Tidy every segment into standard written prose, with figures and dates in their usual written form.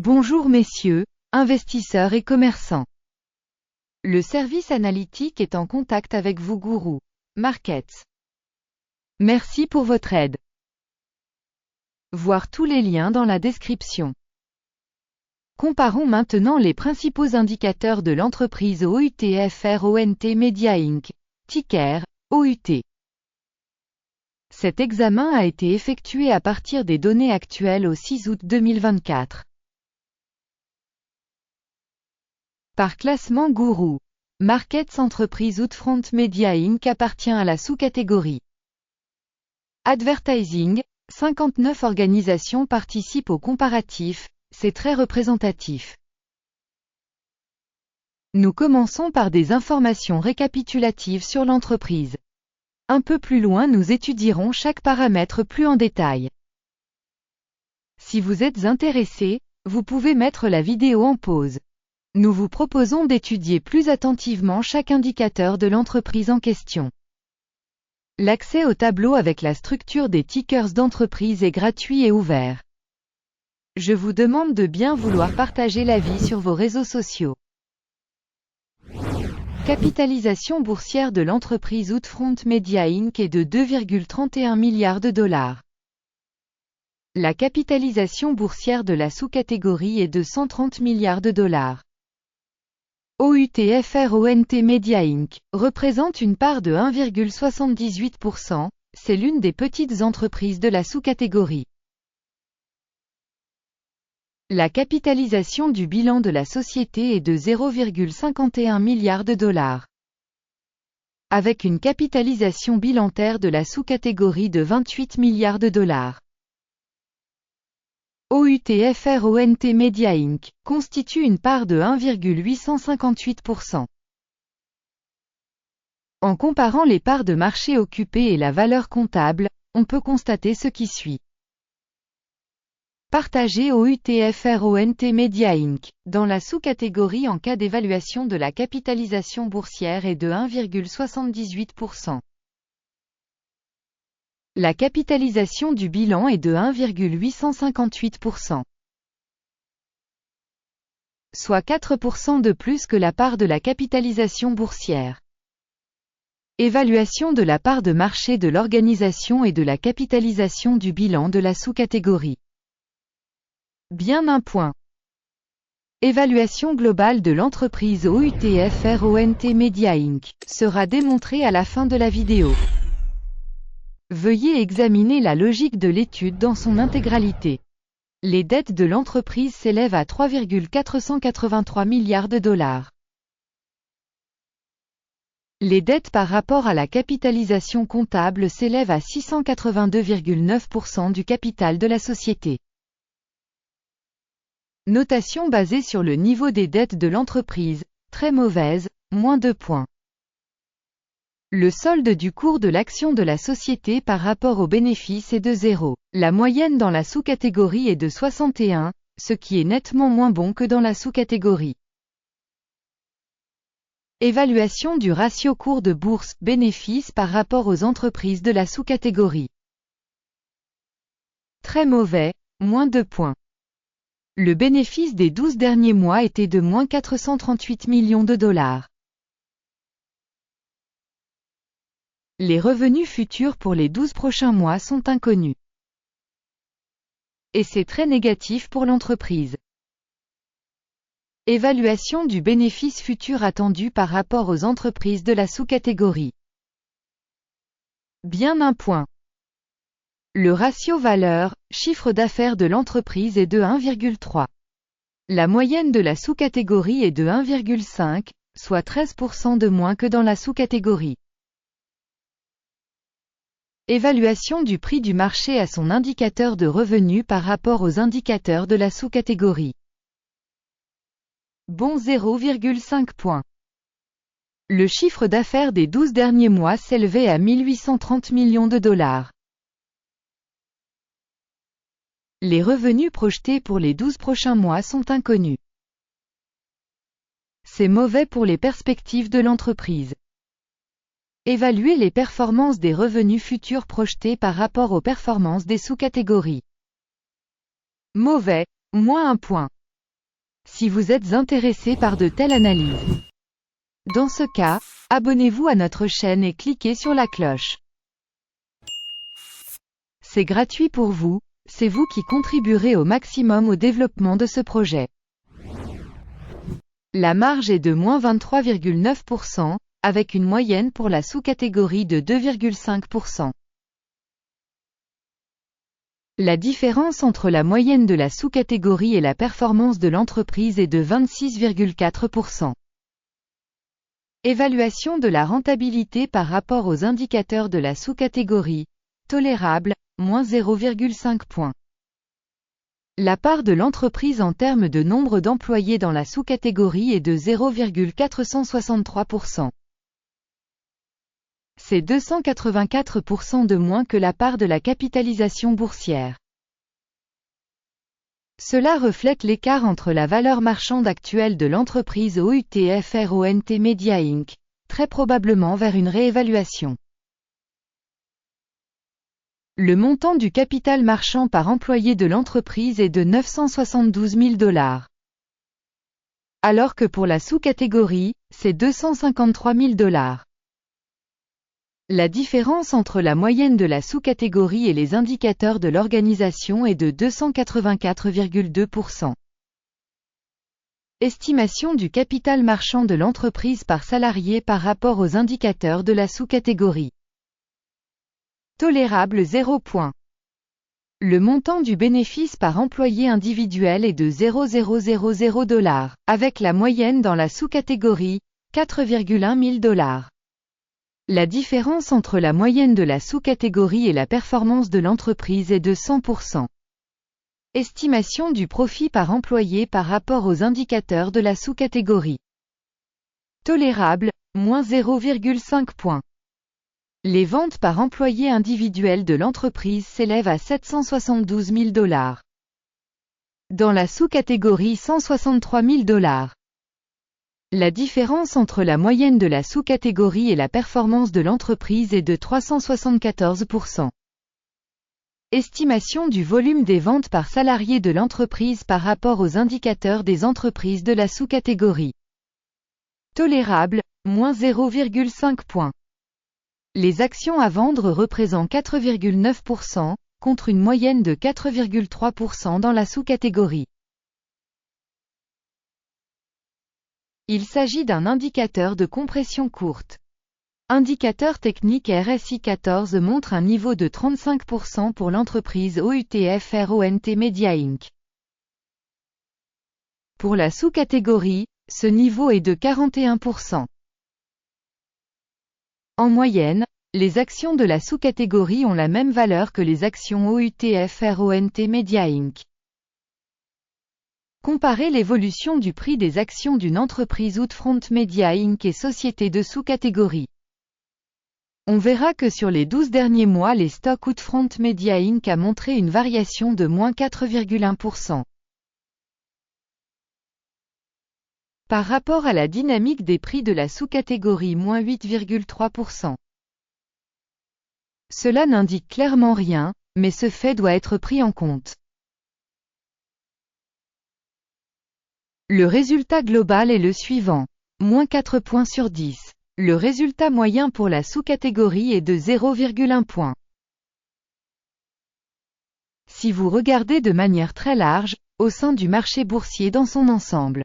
Bonjour messieurs, investisseurs et commerçants. Le service analytique est en contact avec vous Guru Markets. Merci pour votre aide. Voir tous les liens dans la description. Comparons maintenant les principaux indicateurs de l'entreprise OUTFR-ONT Media Inc., ticker, OUT. Cet examen a été effectué à partir des données actuelles au 6 août 2024. Par classement Guru Markets, Entreprise Outfront Media Inc. appartient à la sous-catégorie Advertising. 59 organisations participent au comparatif, c'est très représentatif. Nous commençons par des informations récapitulatives sur l'entreprise. Un peu plus loin, nous étudierons chaque paramètre plus en détail. Si vous êtes intéressé, vous pouvez mettre la vidéo en pause. Nous vous proposons d'étudier plus attentivement chaque indicateur de l'entreprise en question. L'accès au tableau avec la structure des tickers d'entreprise est gratuit et ouvert. Je vous demande de bien vouloir partager l'avis sur vos réseaux sociaux. Capitalisation boursière de l'entreprise Outfront Media Inc. est de 2,31 milliards de dollars. La capitalisation boursière de la sous-catégorie est de 130 milliards de dollars. OUTFR-ONT Media Inc. représente une part de 1,78%, c'est l'une des petites entreprises de la sous-catégorie. La capitalisation du bilan de la société est de 0,51 milliard de dollars. Avec une capitalisation bilantaire de la sous-catégorie de 28 milliards de dollars. OUTFR-ONT Media Inc. constitue une part de 1,858%. En comparant les parts de marché occupées et la valeur comptable, on peut constater ce qui suit. Partagez OUTFR-ONT Media Inc. dans la sous-catégorie en cas d'évaluation de la capitalisation boursière est de 1,78%. La capitalisation du bilan est de 1,858%. Soit 4% de plus que la part de la capitalisation boursière. Évaluation de la part de marché de l'organisation et de la capitalisation du bilan de la sous-catégorie. Bien un point. Évaluation globale de l'entreprise OUTFR-ONT Media Inc. sera démontrée à la fin de la vidéo. Veuillez examiner la logique de l'étude dans son intégralité. Les dettes de l'entreprise s'élèvent à 3,483 milliards de dollars. Les dettes par rapport à la capitalisation comptable s'élèvent à 682,9% du capital de la société. Notation basée sur le niveau des dettes de l'entreprise, très mauvaise, moins 2 points. Le solde du cours de l'action de la société par rapport au bénéfice est de 0. La moyenne dans la sous-catégorie est de 61, ce qui est nettement moins bon que dans la sous-catégorie. Évaluation du ratio cours de bourse-bénéfice par rapport aux entreprises de la sous-catégorie. Très mauvais, moins 2 points. Le bénéfice des 12 derniers mois était de moins 438 millions de dollars. Les revenus futurs pour les 12 prochains mois sont inconnus. Et c'est très négatif pour l'entreprise. Évaluation du bénéfice futur attendu par rapport aux entreprises de la sous-catégorie. Bien un point. Le ratio valeur-chiffre d'affaires de l'entreprise est de 1,3. La moyenne de la sous-catégorie est de 1,5, soit 13% de moins que dans la sous-catégorie. Évaluation du prix du marché à son indicateur de revenu par rapport aux indicateurs de la sous-catégorie. Bon 0,5 points. Le chiffre d'affaires des 12 derniers mois s'élevait à 1830 millions de dollars. Les revenus projetés pour les 12 prochains mois sont inconnus. C'est mauvais pour les perspectives de l'entreprise. Évaluer les performances des revenus futurs projetés par rapport aux performances des sous-catégories. Mauvais, moins 1 point. si vous êtes intéressé par de telles analyses. Dans ce cas, abonnez-vous à notre chaîne et cliquez sur la cloche. C'est gratuit pour vous, c'est vous qui contribuerez au maximum au développement de ce projet. La marge est de -23,9%, avec une moyenne pour la sous-catégorie de 2,5%. La différence entre la moyenne de la sous-catégorie et la performance de l'entreprise est de 26,4%. Évaluation de la rentabilité par rapport aux indicateurs de la sous-catégorie, tolérable, -0,5 points. La part de l'entreprise en termes de nombre d'employés dans la sous-catégorie est de 0,463%. C'est 284% de moins que la part de la capitalisation boursière. Cela reflète l'écart entre la valeur marchande actuelle de l'entreprise OUTFRONT Media Inc., très probablement vers une réévaluation. Le montant du capital marchand par employé de l'entreprise est de 972 000 $. Alors que pour la sous-catégorie, c'est 253 000 $. La différence entre la moyenne de la sous-catégorie et les indicateurs de l'organisation est de 284,2%. Estimation du capital marchand de l'entreprise par salarié par rapport aux indicateurs de la sous-catégorie. Tolérable 0 points. Le montant du bénéfice par employé individuel est de 0,000 $, avec la moyenne dans la sous-catégorie, 4,1 000 $. La différence entre la moyenne de la sous-catégorie et la performance de l'entreprise est de 100%. Estimation du profit par employé par rapport aux indicateurs de la sous-catégorie. Tolérable, -0,5 points. Les ventes par employé individuel de l'entreprise s'élèvent à 772 000 $. Dans la sous-catégorie 163 000 $. La différence entre la moyenne de la sous-catégorie et la performance de l'entreprise est de 374%. Estimation du volume des ventes par salarié de l'entreprise par rapport aux indicateurs des entreprises de la sous-catégorie. Tolérable, -0,5 points. Les actions à vendre représentent 4,9%, contre une moyenne de 4,3% dans la sous-catégorie. Il s'agit d'un indicateur de compression courte. Indicateur technique RSI 14 montre un niveau de 35% pour l'entreprise OUTFRONT Media Inc. Pour la sous-catégorie, ce niveau est de 41%. En moyenne, les actions de la sous-catégorie ont la même valeur que les actions OUTFRONT Media Inc. Comparez l'évolution du prix des actions d'une entreprise Outfront Media Inc. et société de sous-catégorie. On verra que sur les 12 derniers mois les stocks Outfront Media Inc. a montré une variation de -4,1%. Par rapport à la dynamique des prix de la sous-catégorie -8,3%. Cela n'indique clairement rien, mais ce fait doit être pris en compte. Le résultat global est le suivant. -4 points sur 10. Le résultat moyen pour la sous-catégorie est de 0,1 point. Si vous regardez de manière très large, au sein du marché boursier dans son ensemble,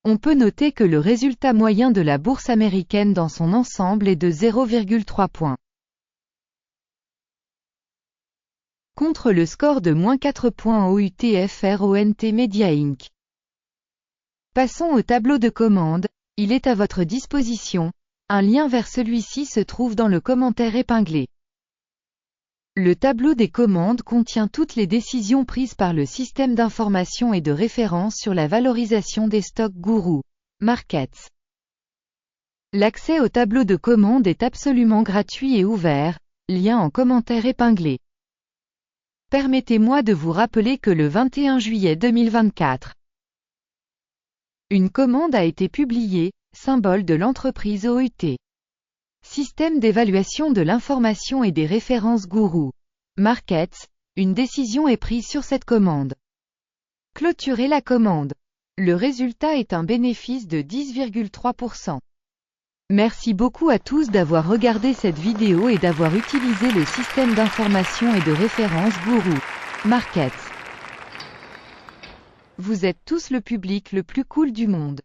on peut noter que le résultat moyen de la bourse américaine dans son ensemble est de 0,3 points. Contre le score de -4 points au OUTFRONT Media Inc. Passons au tableau de commande, il est à votre disposition, un lien vers celui-ci se trouve dans le commentaire épinglé. Le tableau des commandes contient toutes les décisions prises par le système d'information et de référence sur la valorisation des stocks Guru Markets. L'accès au tableau de commande est absolument gratuit et ouvert, lien en commentaire épinglé. Permettez-moi de vous rappeler que le 21 juillet 2024, une commande a été publiée, symbole de l'entreprise OUT. Système d'évaluation de l'information et des références Guru Markets, une décision est prise sur cette commande. Clôturez la commande. Le résultat est un bénéfice de 10,3%. Merci beaucoup à tous d'avoir regardé cette vidéo et d'avoir utilisé le système d'information et de référence Guru Markets. Vous êtes tous le public le plus cool du monde.